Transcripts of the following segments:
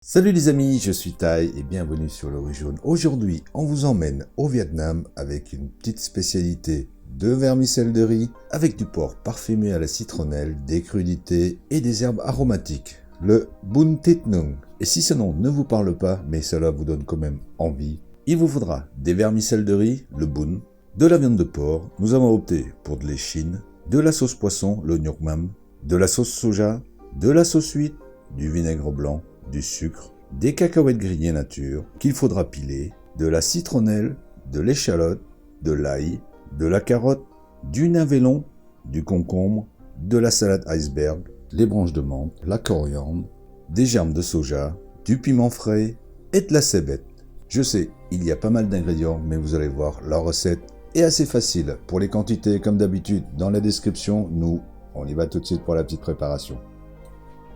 Salut les amis, je suis Tai et bienvenue sur l'Origine Jaune. Aujourd'hui, on vous emmène au Vietnam avec une petite spécialité de vermicelle de riz avec du porc parfumé à la citronnelle, des crudités et des herbes aromatiques. Le Bun Thit Nung. Et si ce nom ne vous parle pas, mais cela vous donne quand même envie, il vous faudra des vermicelles de riz, le bun, de la viande de porc, nous avons opté pour de l'échine, de la sauce poisson, le Nuoc Mam, de la sauce soja, de la sauce huître, du vinaigre blanc, du sucre, des cacahuètes grillées nature qu'il faudra piler, de la citronnelle, de l'échalote, de l'ail, de la carotte, du navet long, du concombre, de la salade iceberg, les branches de menthe, la coriandre, des germes de soja, du piment frais et de la cébette. Je sais, il y a pas mal d'ingrédients, mais vous allez voir, la recette est assez facile. Pour les quantités, comme d'habitude, dans la description, nous, on y va tout de suite pour la petite préparation.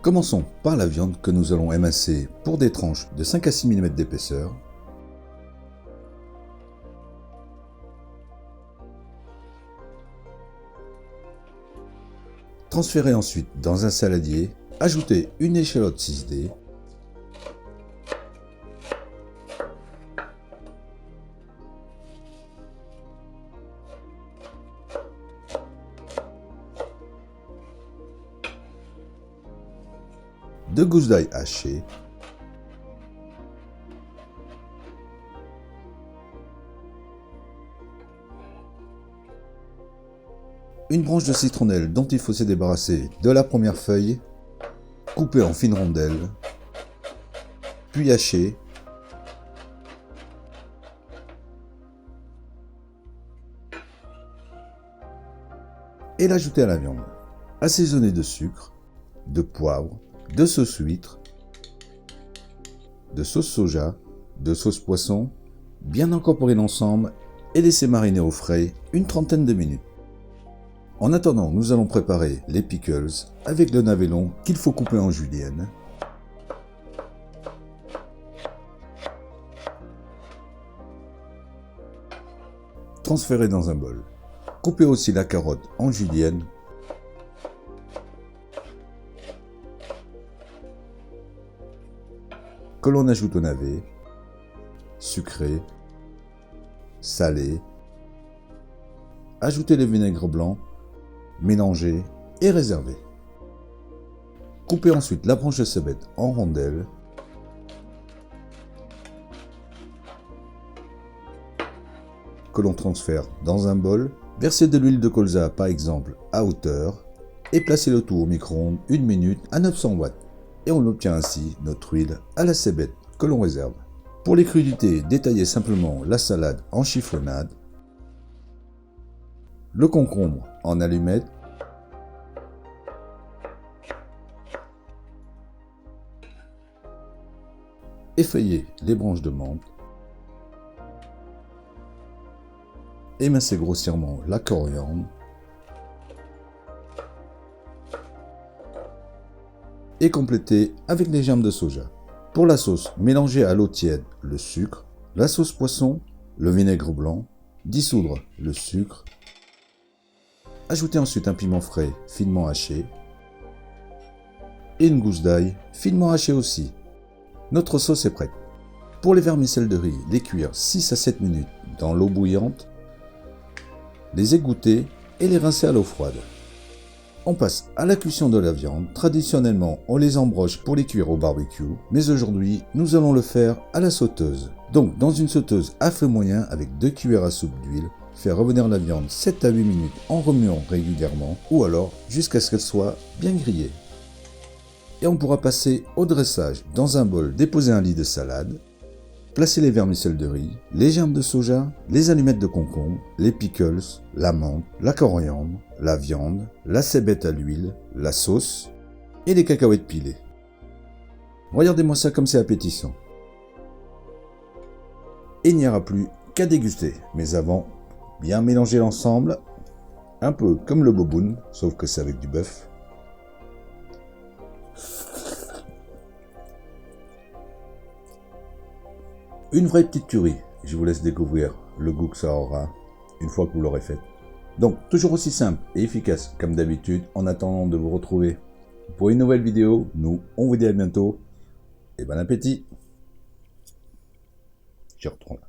Commençons par la viande que nous allons émincer pour des tranches de 5 à 6 mm d'épaisseur. Transférez ensuite dans un saladier, ajoutez une échalote 6D, deux gousses d'ail hachées, une branche de citronnelle dont il faut se débarrasser de la première feuille, coupée en fines rondelles, puis hachée, et l'ajouter à la viande. Assaisonner de sucre, de poivre, de sauce huître, de sauce soja, de sauce poisson, bien incorporer l'ensemble et laisser mariner au frais une trentaine de minutes. En attendant, nous allons préparer les pickles avec le navet long qu'il faut couper en julienne. Transférer dans un bol. Coupez aussi la carotte en julienne. Que l'on ajoute au navet, sucré, salé, ajoutez le vinaigre blanc, mélanger et réserver. Coupez ensuite la branche de cébette en rondelles, que l'on transfère dans un bol, versez de l'huile de colza par exemple à hauteur et placez le tout au micro-ondes 1 minute à 900 watts. Et on obtient ainsi notre huile à la cébette que l'on réserve. Pour les crudités, détaillez simplement la salade en chiffonnade, le concombre en allumettes, effeuillez les branches de menthe, émincez grossièrement la coriandre, et compléter avec les germes de soja. Pour la sauce, mélangez à l'eau tiède le sucre, la sauce poisson, le vinaigre blanc, dissoudre le sucre, ajoutez ensuite un piment frais finement haché et une gousse d'ail finement hachée aussi. Notre sauce est prête. Pour les vermicelles de riz, les cuire 6 à 7 minutes dans l'eau bouillante, les égoutter et les rincer à l'eau froide. On passe à la cuisson de la viande. Traditionnellement, on les embroche pour les cuire au barbecue, mais aujourd'hui, nous allons le faire à la sauteuse. Donc, dans une sauteuse à feu moyen avec 2 cuillères à soupe d'huile, faire revenir la viande 7 à 8 minutes en remuant régulièrement, ou alors jusqu'à ce qu'elle soit bien grillée. Et on pourra passer au dressage. Dans un bol, déposer un lit de salade, placer les vermicelles de riz, les germes de soja, les allumettes de concombre, les pickles, la menthe, la coriandre, la viande, la cébette à l'huile, la sauce et les cacahuètes pilées. Regardez-moi ça comme c'est appétissant. Et il n'y aura plus qu'à déguster. Mais avant, bien mélanger l'ensemble, un peu comme le boboon, sauf que c'est avec du bœuf. Une vraie petite tuerie. Je vous laisse découvrir le goût que ça aura une fois que vous l'aurez fait. Donc, toujours aussi simple et efficace comme d'habitude. En attendant de vous retrouver pour une nouvelle vidéo, nous, on vous dit à bientôt. et bon appétit. J'y retourne.